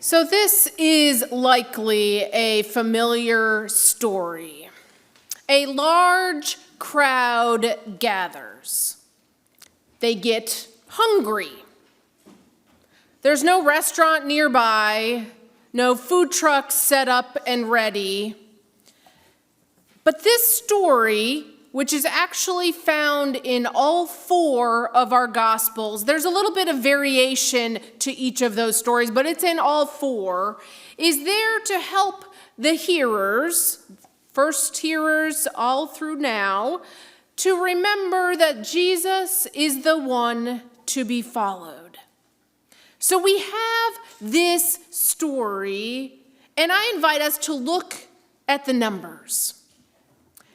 So this is likely a familiar story. A large crowd gathers. They get hungry. There's no restaurant nearby, no food trucks set up and ready. But this story, which is actually found in all four of our Gospels. There's a little bit of variation to each of those stories, but it's in all four, is there to help the hearers, first hearers all through now, to remember that Jesus is the one to be followed. So we have this story, and I invite us to look at the numbers.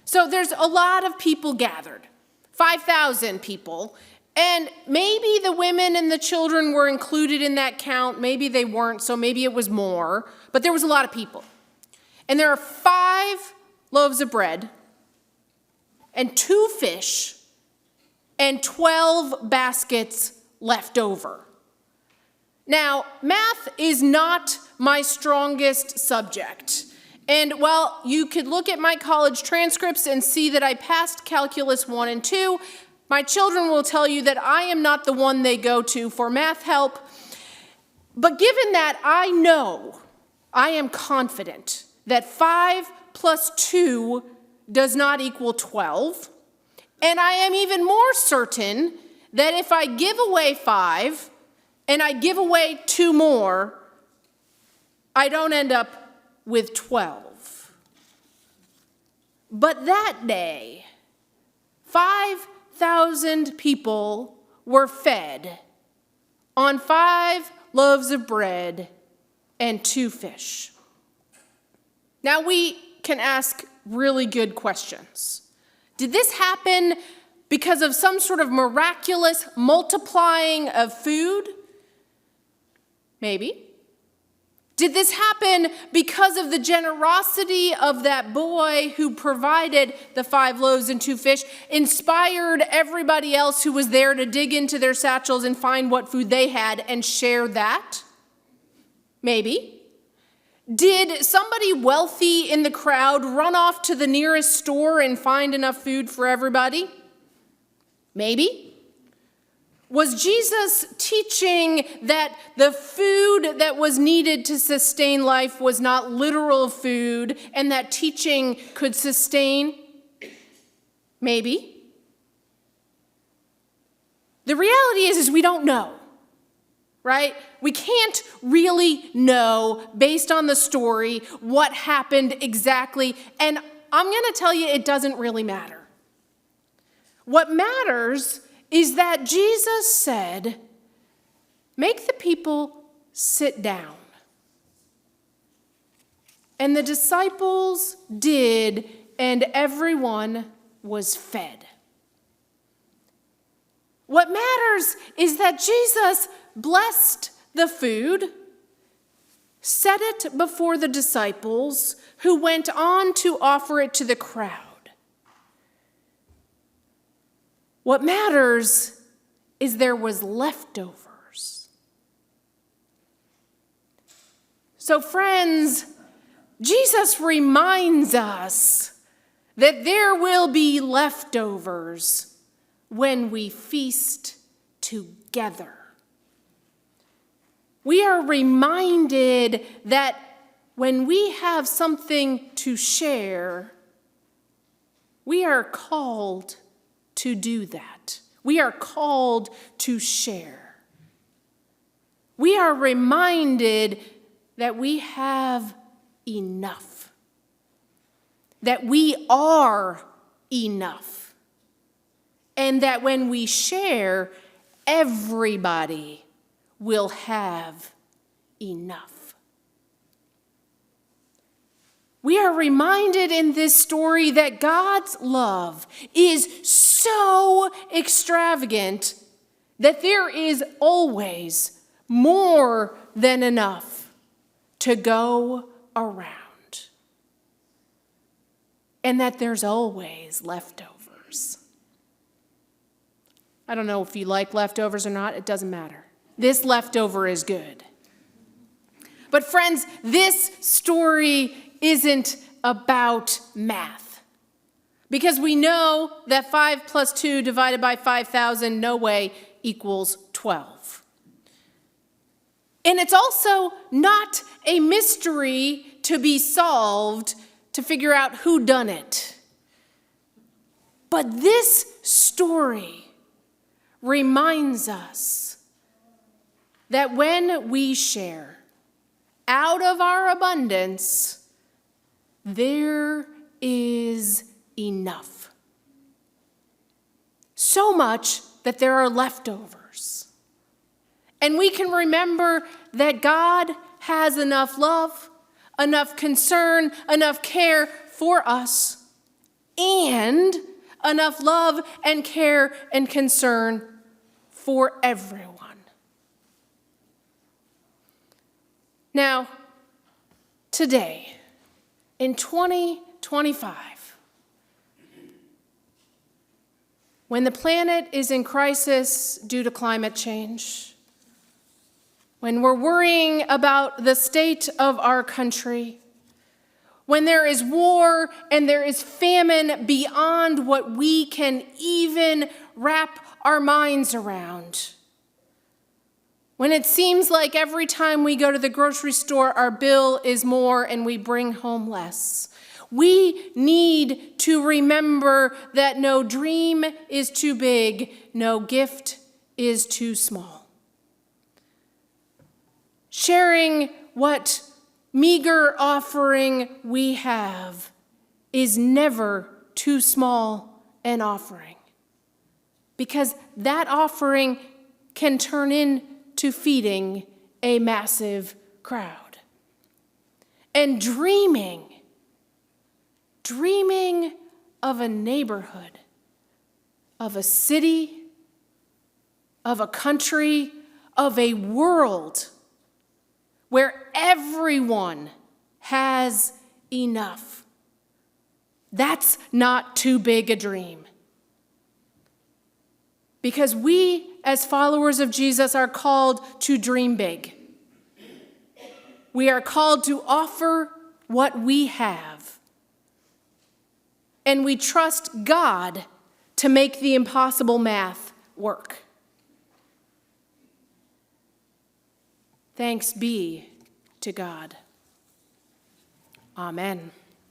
So there's a lot of people gathered, 5,000 people, and maybe the women and the children were included in that count. Maybe they weren't, so maybe it was more, but there was a lot of people. And there are 5 loaves of bread and 2 fish and 12 baskets left over. Now, math is not my strongest subject. And while you could look at my college transcripts and see that I passed Calculus 1 and 2, my children will tell you that I am not the one they go to for math help. But given that, I am confident that 5 plus 2 does not equal 12. And I am even more certain that if I give away 5 and I give away 2 more, I don't end up with 12. But that day, 5,000 people were fed on 5 loaves of bread and 2 fish. Now we can ask really good questions. Did this happen because of some sort of miraculous multiplying of food? Maybe. Did this happen because of the generosity of that boy who provided the 5 loaves and 2 fish, inspired everybody else who was there to dig into their satchels and find what food they had and share that? Maybe. Did somebody wealthy in the crowd run off to the nearest store and find enough food for everybody? Maybe. Was Jesus teaching that the food that was needed to sustain life was not literal food and that teaching could sustain? Maybe. The reality is we don't know, right? We can't really know based on the story what happened exactly, and I'm going to tell you it doesn't really matter. What matters is that Jesus said, make the people sit down. And the disciples did, and everyone was fed. What matters is that Jesus blessed the food, set it before the disciples, who went on to offer it to the crowd. What matters is there was leftovers. So friends, Jesus reminds us that there will be leftovers when we feast together. We are reminded that when we have something to share, we are called to do that. We are called to share. We are reminded that we have enough, that we are enough, and that when we share, everybody will have enough. We are reminded in this story that God's love is so extravagant that there is always more than enough to go around, and that there's always leftovers. I don't know if you like leftovers or not, it doesn't matter. This leftover is good. But friends, this story isn't about math. Because we know that 5 plus 2 divided by 5,000 no way equals 12. And it's also not a mystery to be solved to figure out who done it. But this story reminds us that when we share out of our abundance, there is enough. So much that there are leftovers. And we can remember that God has enough love, enough concern, enough care for us, and enough love and care and concern for everyone. Now, today, in 2025, when the planet is in crisis due to climate change, when we're worrying about the state of our country, when there is war and there is famine beyond what we can even wrap our minds around, when it seems like every time we go to the grocery store, our bill is more and we bring home less, we need to remember that no dream is too big, no gift is too small. Sharing what meager offering we have is never too small an offering, because that offering can turn into feeding a massive crowd. And dreaming of a neighborhood, of a city, of a country, of a world where everyone has enough. That's not too big a dream. Because we, as followers of Jesus, are called to dream big. We are called to offer what we have. And we trust God to make the impossible math work. Thanks be to God. Amen.